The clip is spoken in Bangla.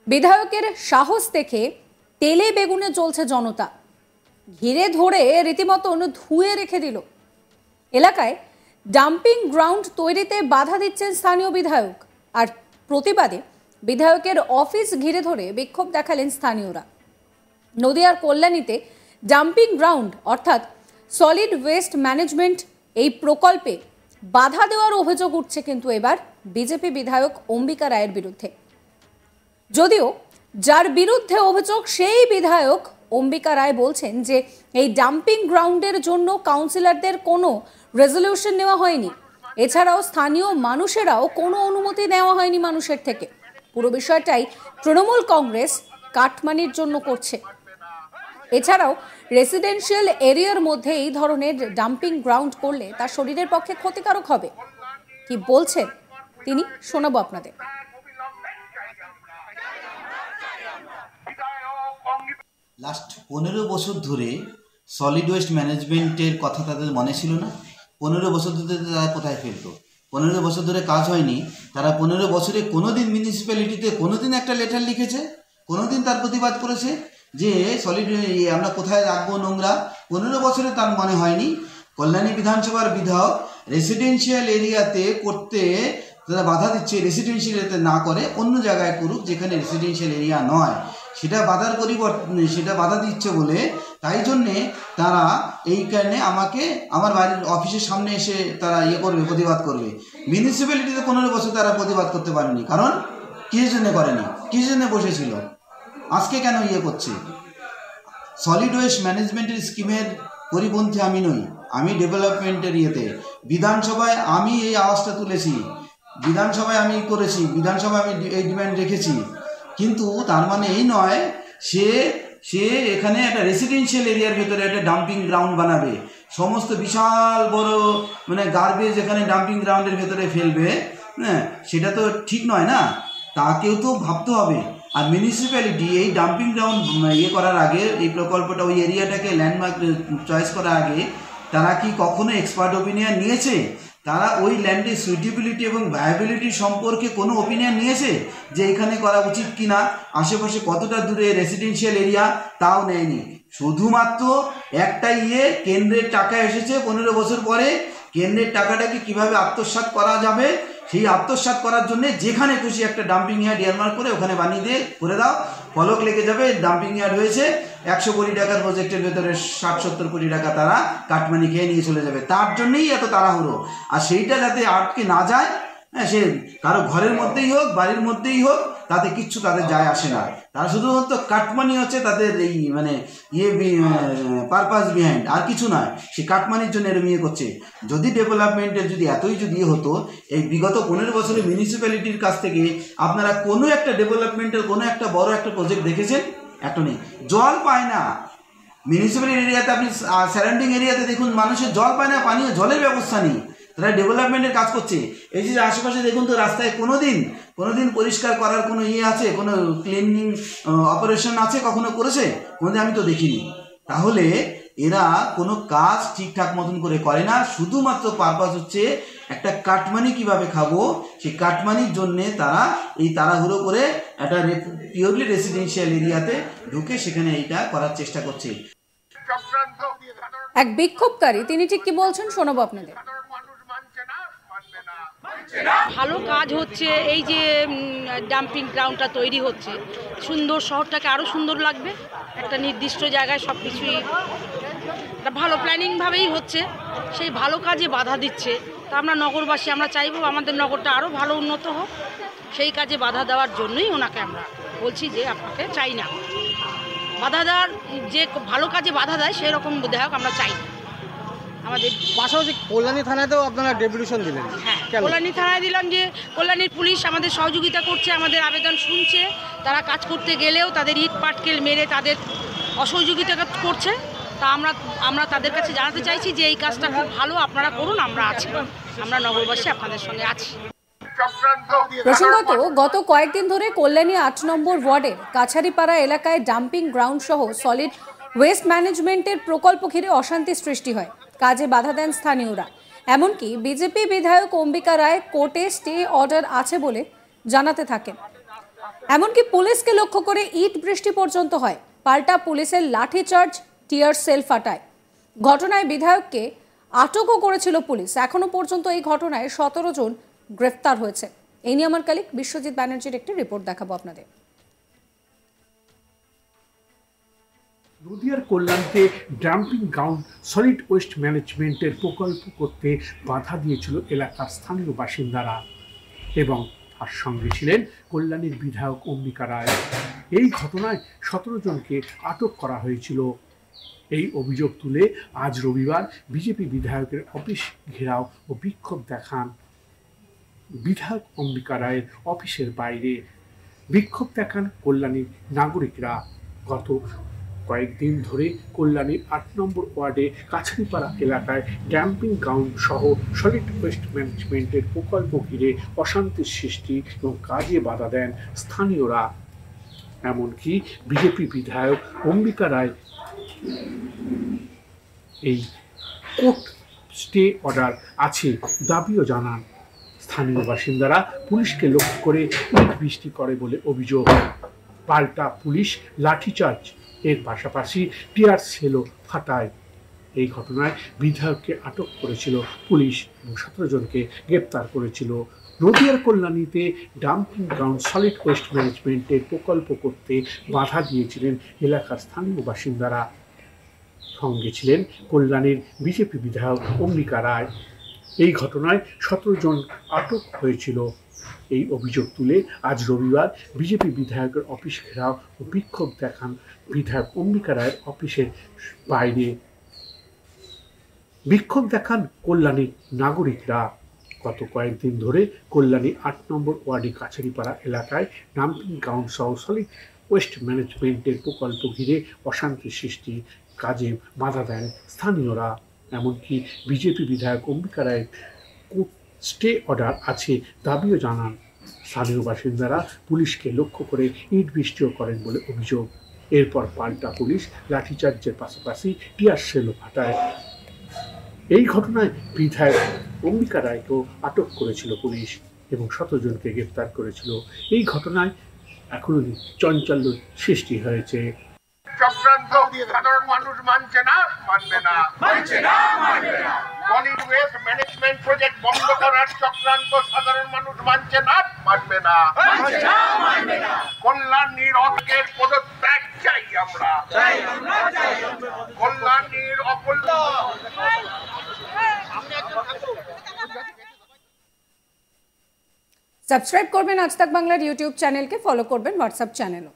বিধায়কের সাহস দেখে তেলে বেগুনে চলছে জনতা, ঘিরে ধরে রীতিমতন ধুয়ে রেখে দিল। এলাকায় ডাম্পিং গ্রাউন্ড তৈরিতে বাধা দিচ্ছেন স্থানীয় বিধায়ক, আর প্রতিবাদে বিধায়কের অফিস ঘিরে ধরে বিক্ষোভ দেখালেন স্থানীয়রা। নদিয়ার কল্যাণীতে ডাম্পিং গ্রাউন্ড অর্থাৎ সলিড ওয়েস্ট ম্যানেজমেন্ট এই প্রকল্পে বাধা দেওয়ার অভিযোগ উঠছে কিন্তু এবার বিজেপি বিধায়ক অম্বিকা রায়ের বিরুদ্ধে। যদিও যার বিরুদ্ধে অভিযোগ সেই বিধায়ক অম্বিকা রায় বলছেন যে এই ডাম্পিং গ্রাউন্ডের জন্য কাউন্সিলরদের কোনো রেজলিউশন নেওয়া হয়নি, এছাড়াও স্থানীয় মানুষেরাও কোনো অনুমতি নেওয়া হয়নি মানুষের থেকে। পুরো বিষয়টাই তৃণমূল কংগ্রেস কাটমানির জন্য করছে। এছাড়াও রেসিডেন্সিয়াল এরিয়ার মধ্যে এই ধরনের ডাম্পিং গ্রাউন্ড করলে তার শরীরের পক্ষে ক্ষতিকারক হবে। কি বলছেন তিনি শোনাবো আপনাদের। লাস্ট 15 বছর ধরে সলিড ওয়েস্ট ম্যানেজমেন্টের কথা তাদের মনে ছিল না। 15 বছর ধরে তারা কোথায় ফেলতো? 15 বছর ধরে কাজ হয়নি। তারা 15 বছরে কোনোদিন মিউনিসিপ্যালিটিতে কোনোদিন একটা লেটার লিখেছে? কোনোদিন তার প্রতিবাদ করেছে যে সলিড আমরা কোথায় রাখবো নোংরা? 15 বছরে তার মনে হয়নি। কল্যাণী বিধানসভার বিধায়ক রেসিডেন্সিয়াল এরিয়াতে করতে তারা বাধা দিচ্ছে, রেসিডেন্সিয়াল এরিয়াতে না করে অন্য জায়গায় করুক যেখানে রেসিডেন্সিয়াল এরিয়া নয়, সেটা বাধার পরিবর্তনে সেটা বাধা দিচ্ছে বলে তাই জন্যে তারা এই কারণে আমাকে আমার বাড়ির অফিসের সামনে এসে তারা করবে, প্রতিবাদ করবে। মিউনিসিপ্যালিটিতে 15 বছর তারা প্রতিবাদ করতে পারেনি, কারণ কিসের জন্য করেনি, কিসের জন্য বসেছিল, আজকে কেন করছে? সলিড ওয়েস্ট ম্যানেজমেন্টের স্কিমের পরিপন্থী আমি নই, আমি ডেভেলপমেন্টের বিধানসভায় আমি এই আওয়াজটা তুলেছি, বিধানসভায় আমি করেছি, বিধানসভায় আমি এই ডিমান্ড রেখেছি। কিন্তু তার মানে এই নয় সে এখানে একটা রেসিডেন্সিয়াল এরিয়ার ভেতরে একটা ডাম্পিং গ্রাউন্ড বানাবে, সমস্ত বিশাল বড় মানে গার্বেজ এখানে ডাম্পিং গ্রাউন্ডের ভেতরে ফেলবে। হ্যাঁ, সেটা তো ঠিক নয় না, তাকেও তো ভাবতে হবে। আর মিউনিসিপ্যালিটি এই ডাম্পিং গ্রাউন্ড করার আগে, এই প্রকল্পটা ওই এরিয়াটাকে ল্যান্ডমার্ক চয়েস করার আগে তারা কি কখনো এক্সপার্ট ওপিনিয়ন নিয়েছে? তারা ওই ল্যান্ডের সুইটেবিলিটি এবং ভায়াবিলিটি সম্পর্কে কোনো ওপিনিয়ন নিয়েছে যে এখানে করা উচিত কি না? আশেপাশে কতটা দূরে রেসিডেন্সিয়াল এরিয়া, তাও নেয়নি। শুধুমাত্র একটা কেন্দ্রের টাকা এসেছে 15 বছর পরে, কেন্দ্রের টাকাটাকে কিভাবে আত্মসাৎ করা যাবে সেই আত্মসাৎ করার জন্য যেখানে খুশি একটা ডাম্পিং ইয়ার্ড এয়ারমার্ক করে ওখানে বানিয়ে দিয়ে করে দাও, ফলক লেগে যাবে ডাম্পিং ইয়ার্ড হয়েছে। 100 কোটি টাকার প্রজেক্টের ভেতরে 60-70 কোটি টাকা তারা কাটমানি খেয়ে নিয়ে চলে যাবে। তার জন্যই এত তাড়াহুড়ো। আর সেইটা যাতে আটকে না যায়, হ্যাঁ, সে কারো ঘরের মধ্যেই হোক বাড়ির মধ্যেই হোক, তাতে কিচ্ছু তাদের যায় আসে না। তারা শুধুমাত্র কাটমানি হচ্ছে তাদের এই মানে পারপাস বিহাইন্ড, আর কিছু নয়। সে কাটমানির জন্য এরম করছে। যদি ডেভেলপমেন্টের যদি এতই যদি হতো, এই বিগত 15 বছরে মিউনিসিপ্যালিটির কাছ থেকে আপনারা কোনো একটা ডেভেলপমেন্টের কোনো একটা বড় একটা প্রজেক্ট দেখেছেন? একটা নেই। জল পায় না মিউনিসিপ্যালিটি এরিয়াতে, আপনি সারাউন্ডিং এরিয়াতে দেখুন মানুষের জল পায় না, পানীয় জলের ব্যবস্থা নেই। তারা ডেভেলপমেন্টের কাজ করছে। এই যে আশেপাশে দেখুন তো রাস্তায় কোনোদিন পরিষ্কার করার কোনো আছে, কোনো ক্লিনিং অপারেশন আছে, কখনো করেছে? কোনোদিন আমি তো দেখিনি। তাহলে এরা কোনো কাজ ঠিকঠাক মতন করে না, শুধুমাত্র পারপাস হচ্ছে একটা কাটমানি কিভাবে খাবো, সেই কাটমানির জন্যে তারা এই তাড়াহুড়ো করে একটা পিওরলি রেসিডেন্সিয়াল এরিয়াতে ঢুকে সেখানে এইটা করার চেষ্টা করছে। এক বিক্ষোভকারী তিনি ঠিক কি বলছেন শোনাবো আপনাদের। ভালো কাজ হচ্ছে, এই যে ডাম্পিং গ্রাউন্ডটা তৈরি হচ্ছে, সুন্দর শহরটাকে আরও সুন্দর লাগবে। একটা নির্দিষ্ট জায়গায় সব কিছুই একটা ভালো প্ল্যানিংভাবেই হচ্ছে, সেই ভালো কাজে বাধা দিচ্ছে। তা আমরা নগরবাসী আমরা চাইবো আমাদের নগরটা আরও ভালো উন্নত হোক, সেই কাজে বাধা দেওয়ার জন্যই ওনাকে আমরা বলছি যে আপনাকে চাই না। বাধা দেওয়ার যে ভালো কাজে বাধা দেয় সেরকম বিধায়ক আমরা চাই না। আমাদের পাশাপাশি কল্যাণী থানাতেও আপনারা ডেপুটেশন দিলেন? হ্যাঁ, কল্যাণী থানায় দিলাম, যে কল্যাণীর পুলিশ আমাদের সহযোগিতা করছে, আমাদের আবেদন শুনছে। তারা কাজ করতে গেলেও তাদের ইট পাটকেল মেরে তাদের অসহযোগিতা করছে। তা আমরা তাদের কাছে জানাতে চাইছি যে এই কাজটা খুব ভালো, আপনারা করুন, আমরা আছি, আমরা নগরবাসী আপনাদের সঙ্গে আছি। প্রসঙ্গত, গত কয়েকদিন ধরে কল্যাণী 8 নম্বর ওয়ার্ডের কাছারিপাড়া এলাকায় ডাম্পিং গ্রাউন্ড সহ সলিড ওয়েস্ট ম্যানেজমেন্টের প্রকল্প ঘিরে অশান্তি সৃষ্টি হয়, কাজে বাধা দেন স্থানীয়রা। এমনকি বিজেপি বিধায়ক অম্বিকা রায় কোর্টে স্টে অর্ডার আছে বলে জানাতে থাকেন। এমনকি পুলিশকে লক্ষ্য করে ইট বৃষ্টি পর্যন্ত হয়। পাল্টা পুলিশের লাঠিচার্জ, টিয়ার সেল ফাটায়। ঘটনায় বিধায়ককে আটকও করেছিল পুলিশ। এখনো পর্যন্ত এই ঘটনায় 17 জন গ্রেফতার হয়েছে। এই নিয়ে আমার কলিগ বিশ্বজিৎ ব্যানার্জির একটি রিপোর্ট দেখাবো আপনাদের। নদিয়ার কল্যাণীতে ডাম্পিং গ্রাউন্ড সলিড ওয়েস্ট ম্যানেজমেন্টের প্রকল্প করতে বাধা দিয়েছিল এলাকার স্থানীয় বাসিন্দারা এবং তার সঙ্গে ছিলেন কল্যাণীর বিধায়ক অম্বিকা রায়। এই ঘটনায় 17 জনকে আটক করা হয়েছিল। এই অভিযোগ তুলে আজ রবিবার বিজেপি বিধায়কের অফিস ঘেরাও ও বিক্ষোভ দেখান। বিধায়ক অম্বিকা রায়ের অফিসের বাইরে বিক্ষোভ দেখান কল্যাণীর নাগরিকরা। গত কয়েকদিন ধরে কল্যাণীর 8 নম্বর ওয়ার্ডে কাছারিপাড়া এলাকায় ড্যাম্পিং গ্রাউন্ড সহ সলিড ওয়েস্ট ম্যানেজমেন্টের প্রকল্প ঘিরে অশান্তির সৃষ্টি এবং কাজে বাধা দেন স্থানীয়রা। এমনকি বিজেপি বিধায়ক অম্বিকা রায় এই কোর্ট স্টে অর্ডার আছে দাবিও জানান। স্থানীয় বাসিন্দারা পুলিশকে লক্ষ্য করে ইট বৃষ্টি করে বলে অভিযোগ। পাল্টা পুলিশ লাঠিচার্জ এর পাশাপাশি টিয়ার সেলও ফাটায়। এই ঘটনায় বিধায়ককে আটক করেছিল পুলিশ এবং 17 জনকে গ্রেপ্তার করেছিল। নদিয়ার কল্যাণীতে ডাম্পিং গ্রাউন্ড সলিড ওয়েস্ট ম্যানেজমেন্টের প্রকল্প করতে বাধা দিয়েছিলেন এলাকার স্থানীয় বাসিন্দারা। সঙ্গে ছিলেন কল্যাণীর বিজেপি বিধায়ক অম্বিকা রায়। এই ঘটনায় 17 জন আটক হয়েছিল। এই অভিযোগ তুলে আজ রবিবার বিজেপি বিধায়কের অফিস ঘেরাও ও বিক্ষোভ দেখান বিধায়ক অম্বিকা রায়ের অফিসের বাইরে। বিক্ষোভ দেখান কল্যাণীর নাগরিকরা। গত কয়েকদিন ধরে কল্যাণী 8 নম্বর ওয়ার্ডে কাছারিপাড়া এলাকায় ডাম্পিং গ্রাউন্ড সহ সলিড ওয়েস্ট ম্যানেজমেন্টের প্রকল্প ঘিরে অশান্তির সৃষ্টি কাজে বাধা দেন স্থানীয়রা। এমনকি বিজেপি বিধায়ক অম্বিকা রায়ের স্টে অর্ডার আছে দাবিও জানান। স্থানীয় বাসিন্দারা পুলিশকে লক্ষ্য করে ইট বৃষ্টিও করেন বলে অভিযোগ। এরপর পাল্টা পুলিশ লাঠিচার্জের পাশাপাশি টিয়ার সেলও ফাটায়। এই ঘটনায় বিধায়ক অম্বিকা রায়কেও আটক করেছিল পুলিশ এবং 17 জনকে গ্রেপ্তার করেছিল। এই ঘটনায় এখনো চাঞ্চল্য সৃষ্টি হয়েছে। চক্রান্ত সাধারণ মানুষ মানছে না, মানবে না, মানছে না, মানবে না। সলিড ওয়েস্ট ম্যানেজমেন্ট প্রজেক্ট বন্ধ করার চক্রান্ত সাধারণ মানুষ মানছে না, মানবে না, মানছে না, মানবে না। কল্যাণীর অর্থের পদত্যাগ চাই আমরা, চাই আমরা, চাই আমরা। কল্যাণীর সাবস্ক্রাইব করবেন আজ তাক বাংলার ইউটিউব চ্যানেলকে, ফলো করবেন হোয়াটসঅ্যাপ চ্যানেলও।